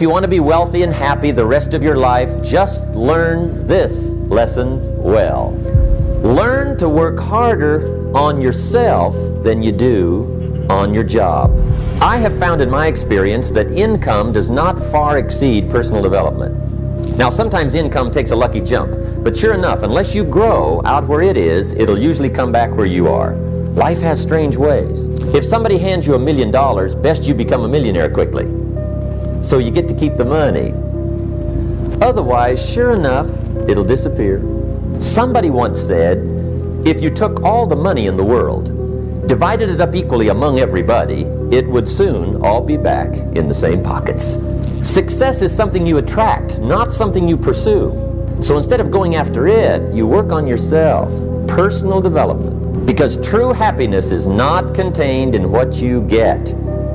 you want to be wealthy and happy the rest of your life, just learn this lesson well. Learn to work harder on yourself than you do on your job. I have found in my experience that income does not far exceed personal development. Now, sometimes income takes a lucky jump, but sure enough, unless you grow out where it is, it'll usually come back where you are. Life has strange ways. If somebody hands you $1 million, best you become a millionaire quickly, so you get to keep the money. Otherwise, sure enough, it'll disappear. Somebody once said, if you took all the money in the world, divided it up equally among everybody, it would soon all be back in the same pockets. Success is something you attract, not something you pursue. So instead of going after it, you work on yourself. Personal development. Because true happiness is not contained in what you get.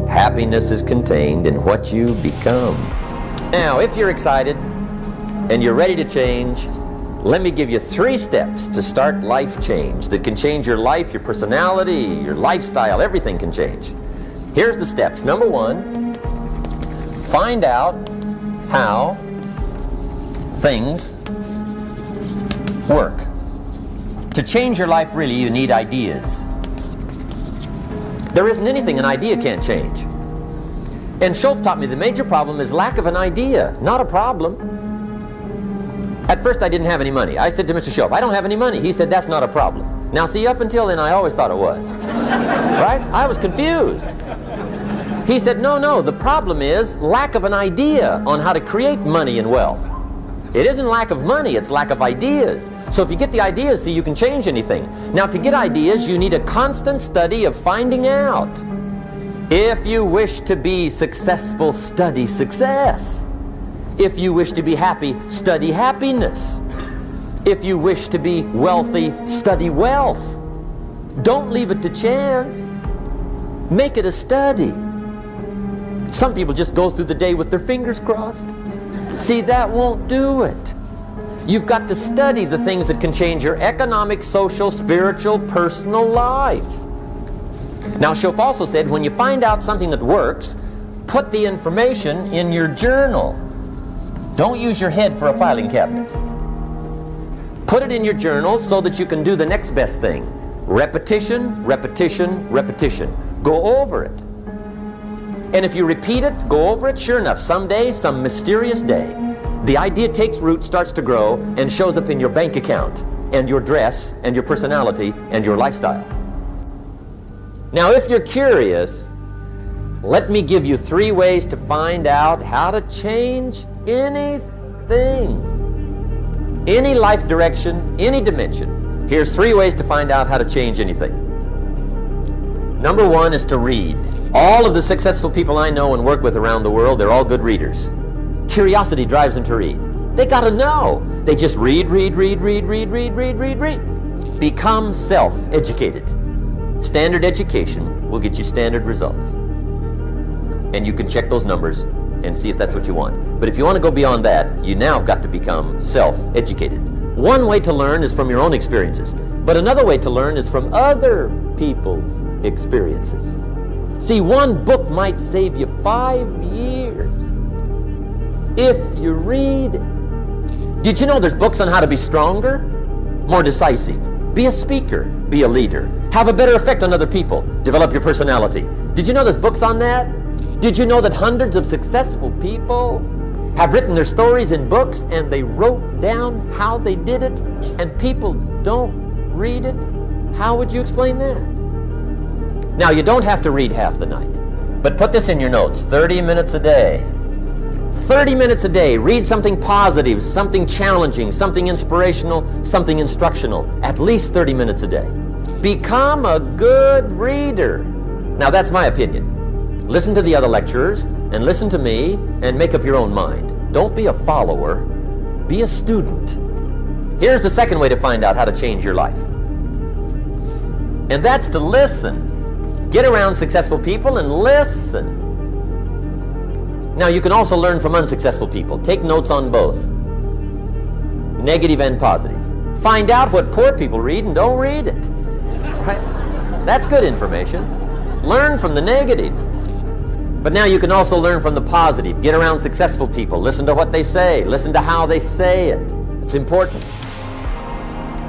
Happiness is contained in what you become. Now, if you're excited and you're ready to change, let me give you 3 steps to start life change that can change your life, your personality, your lifestyle, everything can change. Here's the steps. Number 1, find out how things work. To change your life, really, you need ideas. There isn't anything an idea can't change. And Schoff taught me the major problem is lack of an idea, not a problem. At first, I didn't have any money. I said to Mr. Schoff, I don't have any money. He said, that's not a problem. Now, see, up until then, I always thought it was. Right? I was confused. He said, no, the problem is lack of an idea on how to create money and wealth. It isn't lack of money, it's lack of ideas. So if you get the ideas, see, you can change anything. Now, to get ideas, you need a constant study of finding out. If you wish to be successful, study success. If you wish to be happy, study happiness. If you wish to be wealthy, study wealth. Don't leave it to chance. Make it a study. Some people just go through the day with their fingers crossed. See, that won't do it. You've got to study the things that can change your economic, social, spiritual, personal life. Now, Schoff also said, when you find out something that works, put the information in your journal. Don't use your head for a filing cabinet. Put it in your journal so that you can do the next best thing. Repetition, repetition, repetition. Go over it. And if you repeat it, go over it, sure enough, someday, some mysterious day, the idea takes root, starts to grow, and shows up in your bank account, and your dress, and your personality, and your lifestyle. Now, if you're curious, let me give you 3 ways to find out how to change anything. Any life direction, any dimension. Here's 3 ways to find out how to change anything. Number 1 is to read. All of the successful people I know and work with around the world, they're all good readers. Curiosity drives them to read. They got to know. They just read. Become self-educated. Standard education will get you standard results. And you can check those numbers and see if that's what you want. But if you want to go beyond that, you now have got to become self-educated. One way to learn is from your own experiences, but another way to learn is from other people's experiences. See, one book might save you 5 years if you read it. Did you know there's books on how to be stronger, more decisive, be a speaker, be a leader, have a better effect on other people, develop your personality? Did you know there's books on that? Did you know that hundreds of successful people have written their stories in books and they wrote down how they did it, and people don't read it? How would you explain that? Now, you don't have to read half the night, but put this in your notes, 30 minutes a day. 30 minutes a day, read something positive, something challenging, something inspirational, something instructional, at least 30 minutes a day. Become a good reader. Now, that's my opinion. Listen to the other lecturers, and listen to me, and make up your own mind. Don't be a follower, be a student. Here's the second way to find out how to change your life. And that's to listen. Get around successful people and listen. Now, you can also learn from unsuccessful people. Take notes on both, negative and positive. Find out what poor people read and don't read it. Right? That's good information. Learn from the negative. But now you can also learn from the positive. Get around successful people. Listen to what they say. Listen to how they say it. It's important.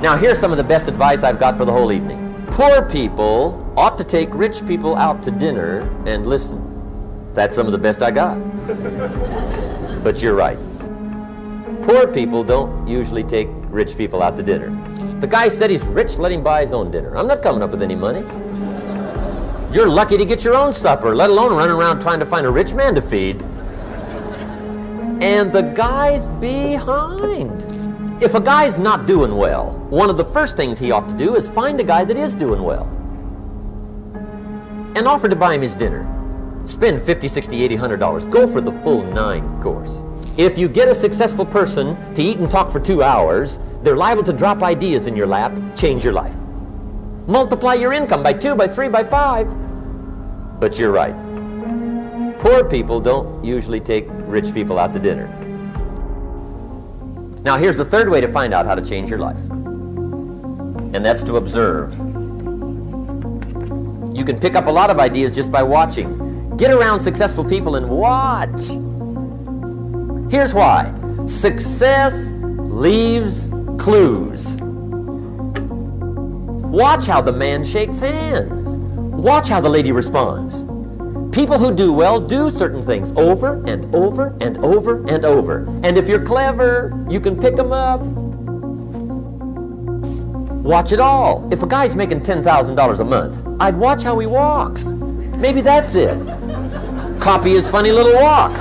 Now here's some of the best advice I've got for the whole evening. Poor people ought to take rich people out to dinner and listen. That's some of the best I got. But you're right. Poor people don't usually take rich people out to dinner. The guy said he's rich, let him buy his own dinner. I'm not coming up with any money. You're lucky to get your own supper, let alone running around trying to find a rich man to feed. And the guy's behind. If a guy's not doing well, one of the first things he ought to do is find a guy that is doing well and offer to buy him his dinner. Spend $50, $60, $80, $100. Go for the full 9 course. If you get a successful person to eat and talk for 2 hours, they're liable to drop ideas in your lap, change your life. Multiply your income by 2, by 3, by 5. But you're right. Poor people don't usually take rich people out to dinner. Now here's the third way to find out how to change your life. And that's to observe. You can pick up a lot of ideas just by watching. Get around successful people and watch. Here's why. Success leaves clues. Watch how the man shakes hands. Watch how the lady responds. People who do well do certain things over and over and over and over. And if you're clever, you can pick them up. Watch it all. If a guy's making $10,000 a month, I'd watch how he walks. Maybe that's it. Copy his funny little walk.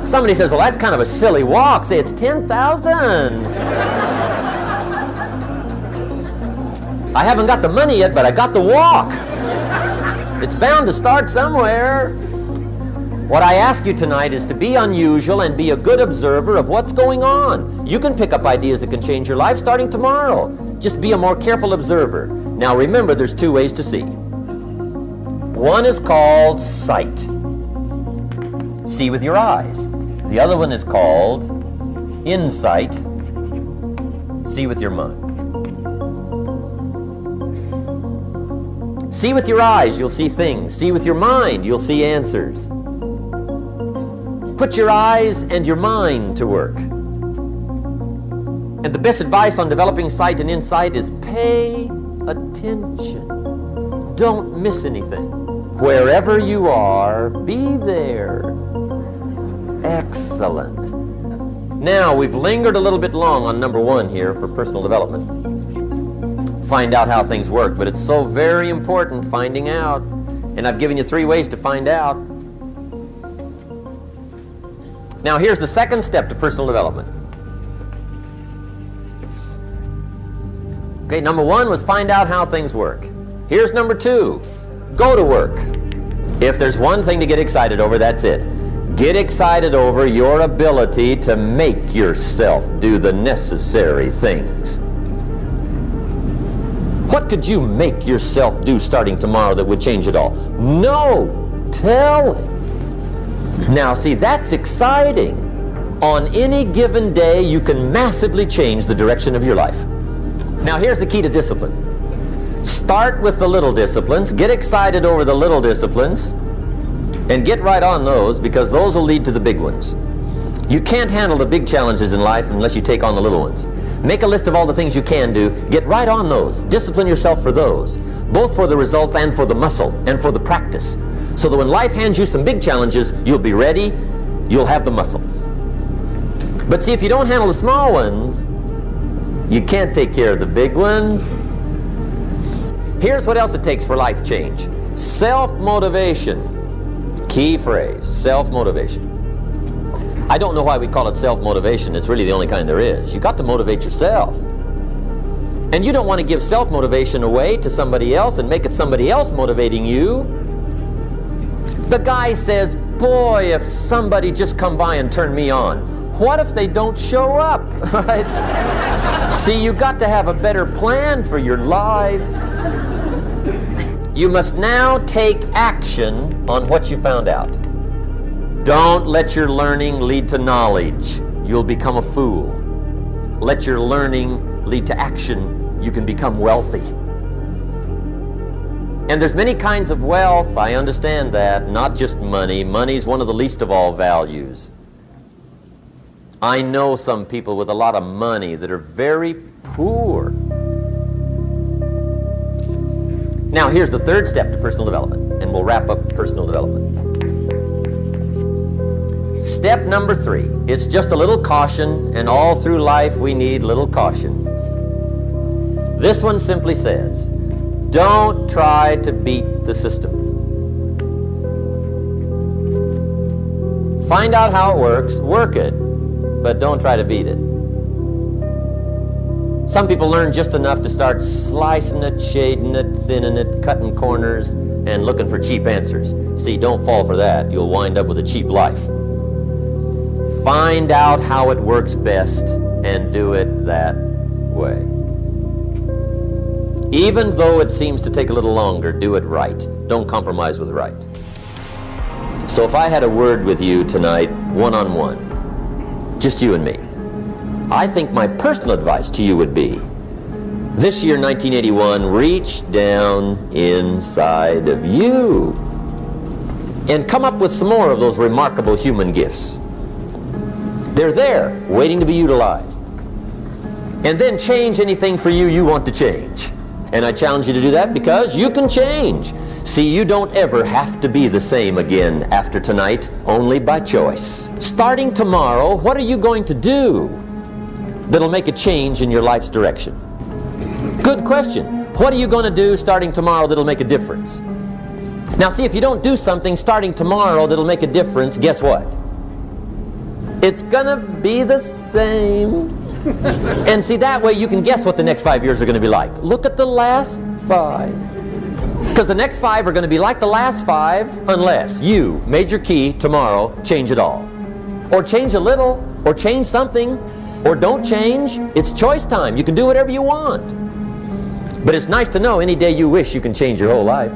Somebody says, well, that's kind of a silly walk. Say, it's 10,000. I haven't got the money yet, but I got the walk. It's bound to start somewhere. What I ask you tonight is to be unusual and be a good observer of what's going on. You can pick up ideas that can change your life starting tomorrow. Just be a more careful observer. Now remember, there's 2 ways to see. One is called sight. See with your eyes. The other one is called insight. See with your mind. See with your eyes, you'll see things. See with your mind, you'll see answers. Put your eyes and your mind to work. And the best advice on developing sight and insight is pay attention. Don't miss anything. Wherever you are, be there. Excellent. Now, we've lingered a little bit long on number 1 here for personal development. Find out how things work, but it's so very important finding out. And I've given you 3 ways to find out. Now here's the second step to personal development. Okay, number 1 was find out how things work. Here's number 2, go to work. If there's one thing to get excited over, that's it. Get excited over your ability to make yourself do the necessary things. What could you make yourself do starting tomorrow that would change it all? No, tell him. Now see, that's exciting. On any given day, you can massively change the direction of your life. Now here's the key to discipline. Start with the little disciplines, get excited over the little disciplines, and get right on those, because those will lead to the big ones. You can't handle the big challenges in life unless you take on the little ones. Make a list of all the things you can do. Get right on those. Discipline yourself for those, both for the results and for the muscle and for the practice, so that when life hands you some big challenges, you'll be ready, you'll have the muscle. But see, if you don't handle the small ones, you can't take care of the big ones. Here's what else it takes for life change. Self-motivation. Key phrase, self-motivation. I don't know why we call it self-motivation. It's really the only kind there is. You got to motivate yourself. And you don't want to give self-motivation away to somebody else and make it somebody else motivating you. The guy says, boy, if somebody just come by and turn me on. What if they don't show up? Right? See, you got to have a better plan for your life. You must now take action on what you found out. Don't let your learning lead to knowledge. You'll become a fool. Let your learning lead to action. You can become wealthy. And there's many kinds of wealth, I understand that, not just money. Money's one of the least of all values. I know some people with a lot of money that are very poor. Now here's the third step to personal development, and we'll wrap up personal development. Step number 3, it's just a little caution, and all through life we need little cautions. This one simply says, don't try to beat the system. Find out how it works, work it, but don't try to beat it. Some people learn just enough to start slicing it, shading it, thinning it, cutting corners, and looking for cheap answers. See, don't fall for that. You'll wind up with a cheap life. Find out how it works best and do it that way. Even though it seems to take a little longer, do it right. Don't compromise with right. So if I had a word with you tonight, one-on-one, just you and me, I think my personal advice to you would be, this year, 1981, reach down inside of you and come up with some more of those remarkable human gifts. They're there, waiting to be utilized. And then change anything for you you want to change. And I challenge you to do that because you can change. See, you don't ever have to be the same again after tonight, only by choice. Starting tomorrow, what are you going to do that'll make a change in your life's direction? Good question. What are you going to do starting tomorrow that'll make a difference? Now see, if you don't do something starting tomorrow that'll make a difference, guess what? It's gonna be the same. And see, that way you can guess what the next 5 years are going to be like. Look at the last 5. Because the next 5 are going to be like the last 5 unless you, major key, tomorrow, change it all. Or change a little, or change something, or don't change. It's choice time. You can do whatever you want. But it's nice to know any day you wish you can change your whole life.